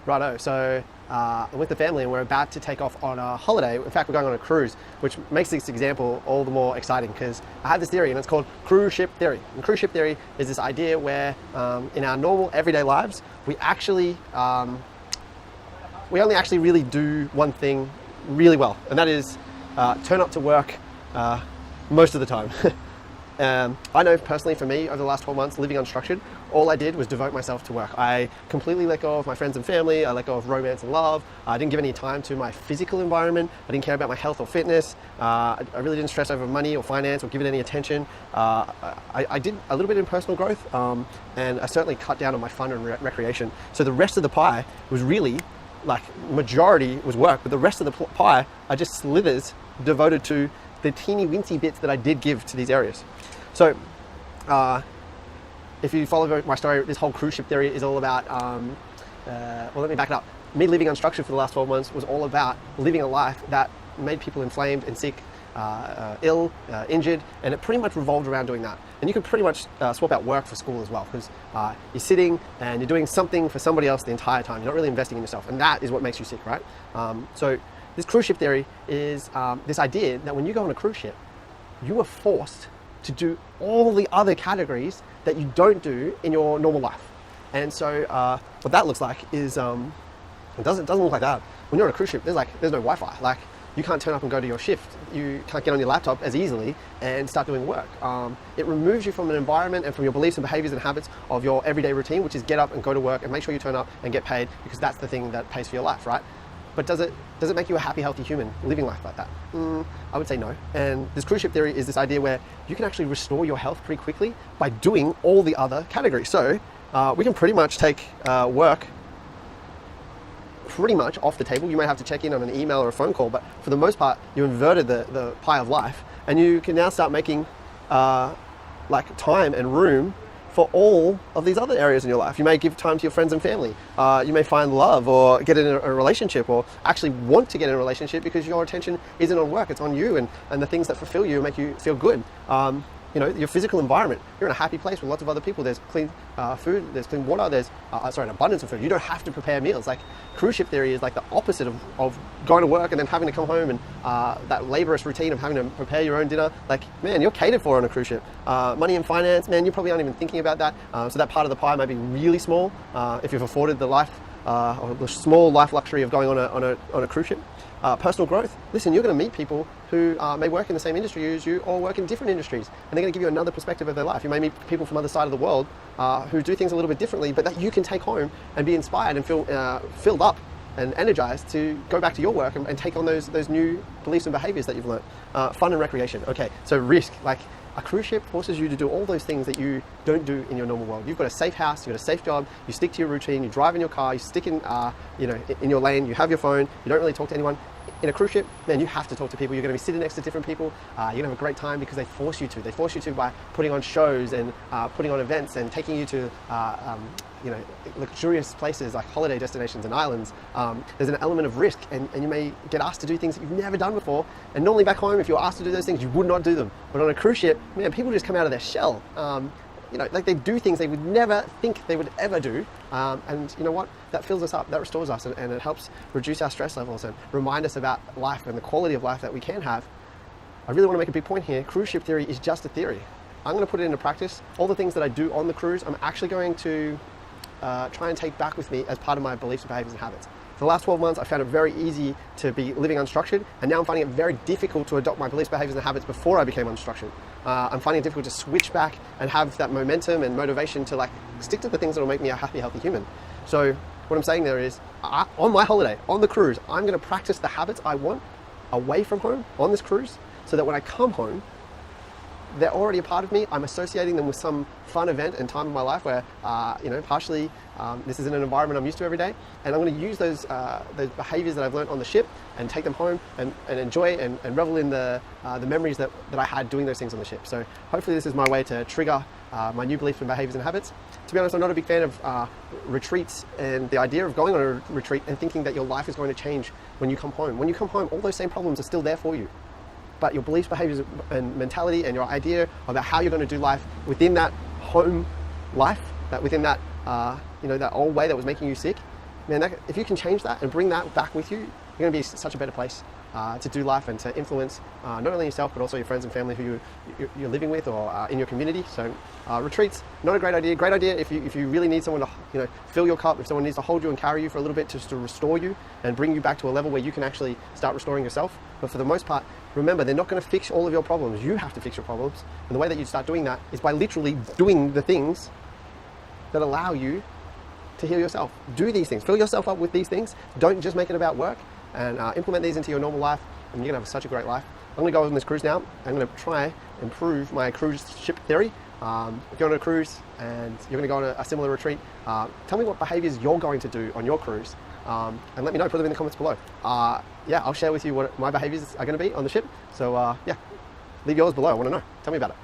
Righto. So I'm with the family and we're about to take off on a holiday. In fact, we're going on a cruise, which makes this example all the more exciting because I have this theory and it's called cruise ship theory. And cruise ship theory is this idea where in our normal everyday lives, we only actually really do one thing really well, and that is turn up to work most of the time. I know personally for me, over the last 12 months living unstructured, all I did was devote myself to work. I completely let go of my friends and family. I let go of romance and love. I didn't give any time to my physical environment. I didn't care about my health or fitness. I really didn't stress over money or finance or give it any attention. I did a little bit in personal growth, and I certainly cut down on my fun and recreation. So the rest of the pie was really, like, majority was work, but the rest of the pie are just slithers devoted to the teeny weensy bits that I did give to these areas. So if you follow my story, this whole cruise ship theory is all about, well, let me back it up. Me living unstructured for the last 12 months was all about living a life that made people inflamed and sick, ill, injured, and it pretty much revolved around doing that. And you can pretty much swap out work for school as well, because you're sitting and you're doing something for somebody else the entire time. You're not really investing in yourself, and that is what makes you sick, right? So this cruise ship theory is this idea that when you go on a cruise ship, you are forced to do all the other categories that you don't do in your normal life. And so what that looks like is, it doesn't look like that. When you're on a cruise ship, there's no Wi-Fi. Like, you can't turn up and go to your shift. You can't get on your laptop as easily and start doing work. It removes you from an environment and from your beliefs and behaviors and habits of your everyday routine, which is get up and go to work and make sure you turn up and get paid, because that's the thing that pays for your life, right? But does it make you a happy, healthy human living life like that? I would say no. And this cruise ship theory is this idea where you can actually restore your health pretty quickly by doing all the other categories. So we can pretty much take work pretty much off the table. You may have to check in on an email or a phone call, but for the most part, you inverted the pie of life, and you can now start making like time and room for all of these other areas in your life. You may give time to your friends and family. You may find love or get in a relationship, or actually want to get in a relationship because your attention isn't on work, it's on you and the things that fulfill you and make you feel good. You know, your physical environment, you're in a happy place with lots of other people. There's clean food, there's clean water, there's an abundance of food. You don't have to prepare meals. Like, cruise ship theory is like the opposite of going to work and then having to come home and that laborious routine of having to prepare your own dinner. Like, man, you're catered for on a cruise ship. Money and finance, man, you probably aren't even thinking about that. So that part of the pie might be really small if you've afforded the life or the small life luxury of going on a cruise ship. Personal growth. Listen, you're going to meet people who may work in the same industry as you or work in different industries, and they're going to give you another perspective of their life. You may meet people from other side of the world who do things a little bit differently, but that you can take home and be inspired and feel filled up and energized to go back to your work and take on those new beliefs and behaviors that you've learned. Fun and recreation. Okay, so risk. Like, a cruise ship forces you to do all those things that you don't do in your normal world. You've got a safe house, you've got a safe job, you stick to your routine, you drive in your car, you stick in, in your lane, you have your phone, you don't really talk to anyone. In a cruise ship, man, you have to talk to people. You're going to be sitting next to different people. You're going to have a great time because they force you to. They force you to by putting on shows and putting on events and taking you to, luxurious places like holiday destinations and islands. There's an element of risk, and you may get asked to do things that you've never done before. And normally back home, if you're asked to do those things, you would not do them. But on a cruise ship, man, people just come out of their shell. Like, they do things they would never think they would ever do. And you know what? That fills us up, that restores us, and it helps reduce our stress levels and remind us about life and the quality of life that we can have. I really want to make a big point here. Cruise ship theory is just a theory. I'm going to put it into practice. All the things that I do on the cruise, I'm actually going to try and take back with me as part of my beliefs, behaviors, and habits. For the last 12 months, I found it very easy to be living unstructured, and now I'm finding it very difficult to adopt my beliefs, behaviors, and habits before I became unstructured. I'm finding it difficult to switch back and have that momentum and motivation to stick to the things that will make me a happy, healthy human. So what I'm saying there is, on my holiday, on the cruise, I'm going to practice the habits I want away from home on this cruise, so that when I come home, they're already a part of me. I'm associating them with some fun event and time in my life where, partially this is in an environment I'm used to every day, and I'm going to use those behaviors that I've learned on the ship and take them home and enjoy and revel in the memories that I had doing those things on the ship. So hopefully this is my way to trigger my new beliefs and behaviors and habits. To be honest, I'm not a big fan of retreats and the idea of going on a retreat and thinking that your life is going to change when you come home. When you come home, all those same problems are still there for you. But your beliefs, behaviors, and mentality, and your idea about how you're going to do life within that home life, that within that that old way that was making you sick, man, if you can change that and bring that back with you, you're going to be such a better place to do life and to influence not only yourself but also your friends and family who you're living with or in your community. So retreats, not a great idea. Great idea if you really need someone to fill your cup, if someone needs to hold you and carry you for a little bit just to restore you and bring you back to a level where you can actually start restoring yourself. But for the most part, remember, they're not going to fix all of your problems. You have to fix your problems. And the way that you start doing that is by literally doing the things that allow you to heal yourself. Do these things. Fill yourself up with these things. Don't just make it about work, and implement these into your normal life, and you're going to have such a great life. I'm going to go on this cruise now. I'm going to try and improve my cruise ship theory. If you're on a cruise and you're going to go on a similar retreat, tell me what behaviors you're going to do on your cruise, and let me know. Put them in the comments below. Yeah, I'll share with you what my behaviors are going to be on the ship. So yeah, leave yours below. I want to know. Tell me about it.